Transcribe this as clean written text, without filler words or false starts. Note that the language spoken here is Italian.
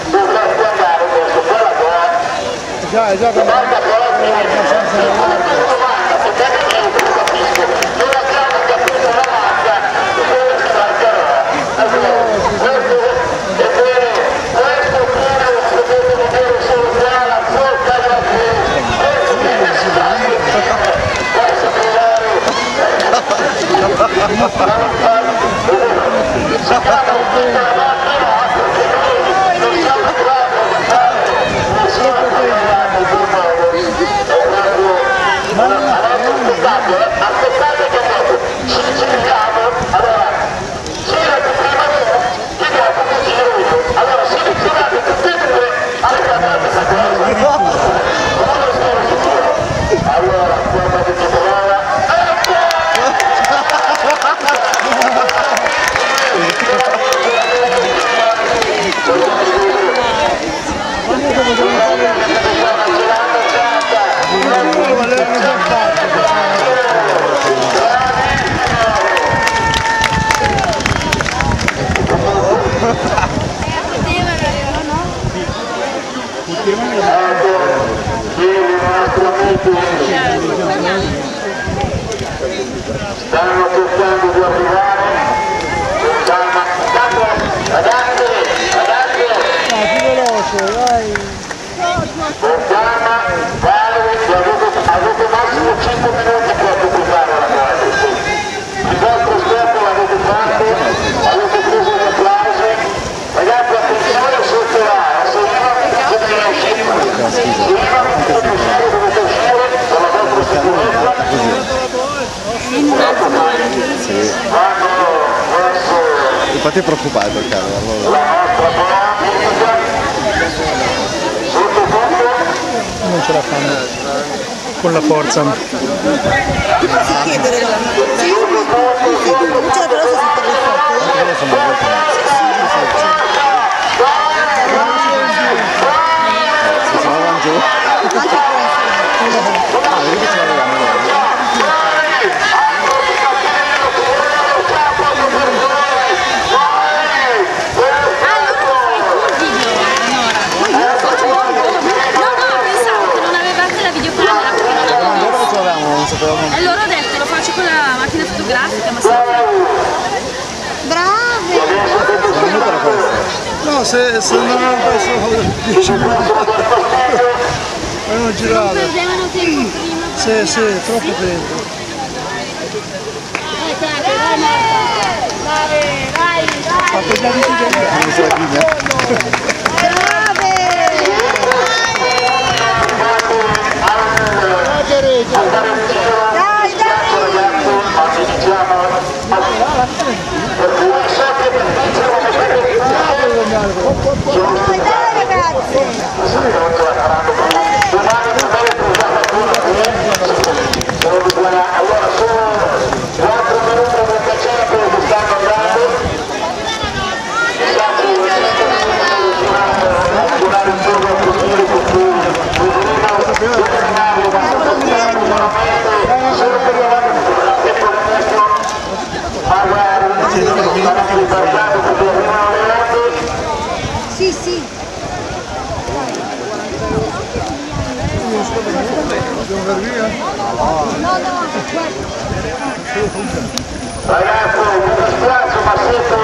dovresti andare verso quella gola. Già, Guarda però capisco, non abbiamo capito la macchia di quello che mancherà. Questo video lo potete vedere solo qua, la forza della questo aspettate che ci giriamo, allora girati prima io, chi dopo mi giro io, allora selezionate tutte e due alle camere allora forma di titolare stanno cercando di arrivare con calma, ragazzi, più veloce, vai! con calma, avete massimo 5 minuti per occupare la casa. Il vostro scopo l'avete fatto, avete preso gli applausi, ragazzi attenzione sotto l'aria, se io dovete uscire dovete uscire con la vostra sicurezza. Infatti è preoccupato il cavolo. Non ce la fanno con la forza. Non si chiedere la se io non ce la però sotto le foto. Se si va giù. E loro ho detto lo faccio con la macchina fotografica, ma Brave! No, se non hanno preso 10 minuti avevano girato. perdevano tempo prima. Sì, troppo tempo. Fatto già di tutto. Brave! Dai, dai! Dai, dai ragazzi! Allora sono 4 minuti del tempo che stanno andando. Sì, sì! Ragazzi, mi dispiace ma siete